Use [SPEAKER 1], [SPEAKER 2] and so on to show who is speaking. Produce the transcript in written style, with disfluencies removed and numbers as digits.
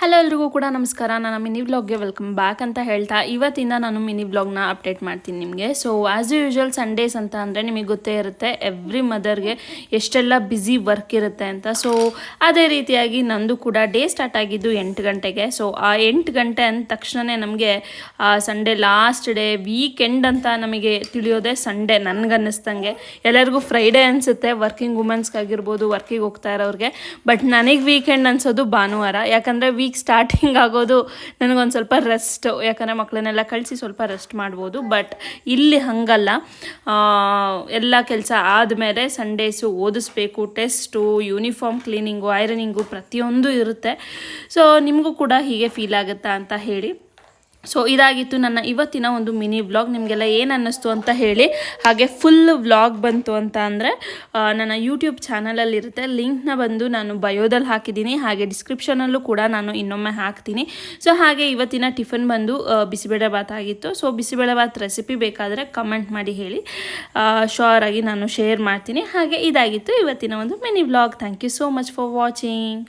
[SPEAKER 1] Hello ಎಲ್ರಿಗೂ ಕೂಡ ನಮಸ್ಕಾರ. ನಾನು ಮಿನಿ ವ್ಲಾಗ್ಗೆ ವೆಲ್ಕಮ್ ಬ್ಯಾಕ್ ಅಂತ ಹೇಳ್ತಾ ಇವತ್ತಿಂದ ನಾನು ಮಿನಿ ವ್ಲಾಗ್ನ ಅಪ್ಡೇಟ್ ಮಾಡ್ತೀನಿ ನಿಮಗೆ. ಸೊ ಆ್ಯಸ್ ಯೂಶುವಲ್ ಸಂಡೇಸ್ ಅಂತ ಅಂದರೆ ನಿಮಗೆ ಗೊತ್ತೇ ಇರುತ್ತೆ ಎವ್ರಿ ಮದರ್ಗೆ ಎಷ್ಟೆಲ್ಲ ಬ್ಯುಸಿ ವರ್ಕ್ ಇರುತ್ತೆ ಅಂತ. ಸೊ ಅದೇ ರೀತಿಯಾಗಿ ನಂದು ಕೂಡ ಡೇ ಸ್ಟಾರ್ಟ್ ಆಗಿದ್ದು 8 ಗಂಟೆಗೆ. ಸೊ ಆ 8 ಗಂಟೆ ಅಂದ ತಕ್ಷಣವೇ ನಮಗೆ ಸಂಡೇ ಲಾಸ್ಟ್ ಡೇ ವೀಕೆಂಡ್ ಅಂತ ನಮಗೆ ತಿಳಿಯೋದೇ ಸಂಡೇ. ನನಗನ್ನಿಸ್ದಂಗೆ ಎಲ್ಲರಿಗೂ ಫ್ರೈಡೇ ಅನಿಸುತ್ತೆ ವರ್ಕಿಂಗ್ ವುಮೆನ್ಸ್ಗಾಗಿರ್ಬೋದು, ವರ್ಕಿಗೆ ಹೋಗ್ತಾ ಇರೋರಿಗೆ. ಬಟ್ ನನಗೆ ವೀಕೆಂಡ್ ಅನ್ಸೋದು ಭಾನುವಾರ. ಯಾಕಂದರೆ ವೀಕ್ ಸ್ಟಾರ್ಟಿಂಗ್ ಆಗೋದು ನನಗೊಂದು ಸ್ವಲ್ಪ ರೆಸ್ಟ್, ಯಾಕಂದರೆ ಮಕ್ಕಳನ್ನೆಲ್ಲ ಕಳಿಸಿ ಸ್ವಲ್ಪ ರೆಸ್ಟ್ ಮಾಡ್ಬೋದು. ಬಟ್ ಇಲ್ಲಿ ಹಾಗಲ್ಲ, ಎಲ್ಲ ಕೆಲಸ ಆದಮೇಲೆ ಸಂಡೇಸು ಓದಿಸ್ಬೇಕು, ಟೆಸ್ಟು, ಯೂನಿಫಾರ್ಮ್ ಕ್ಲೀನಿಂಗು, ಐರನಿಂಗು ಪ್ರತಿಯೊಂದು ಇರುತ್ತೆ. ಸೊ ನಿಮಗೂ ಕೂಡ ಹೀಗೆ ಫೀಲ್ ಆಗುತ್ತಾ ಅಂತ ಹೇಳಿ. ಸೊ ಇದಾಗಿತ್ತು ನನ್ನ ಇವತ್ತಿನ ಒಂದು ಮಿನಿ ವ್ಲಾಗ್. ನಿಮಗೆಲ್ಲ ಏನು ಅನ್ನಿಸ್ತು ಅಂತ ಹೇಳಿ. ಹಾಗೆ ಫುಲ್ ವ್ಲಾಗ್ ಬಂತು ಅಂತ ಅಂದರೆ ನನ್ನ ಯೂಟ್ಯೂಬ್ ಚಾನಲಲ್ಲಿರುತ್ತೆ, ಲಿಂಕ್ನ ಬಂದು ನಾನು ಬಯೋದಲ್ಲಿ ಹಾಕಿದ್ದೀನಿ, ಹಾಗೆ ಡಿಸ್ಕ್ರಿಪ್ಷನಲ್ಲೂ ಕೂಡ ನಾನು ಇನ್ನೊಮ್ಮೆ ಹಾಕ್ತೀನಿ. ಸೊ ಹಾಗೆ ಇವತ್ತಿನ ಟಿಫನ್ ಬಂದು ಬಿಸಿಬೇಳೆ ಭಾತ್ ಆಗಿತ್ತು. ಸೊ ಬಿಸಿಬೇಳೆ ಭಾತ್ ರೆಸಿಪಿ ಬೇಕಾದರೆ ಕಮೆಂಟ್ ಮಾಡಿ ಹೇಳಿ, ಶೋರ್ ಆಗಿ ನಾನು ಶೇರ್ ಮಾಡ್ತೀನಿ. ಹಾಗೆ ಇದಾಗಿತ್ತು ಇವತ್ತಿನ ಒಂದು mini vlog. Thank you so much for watching.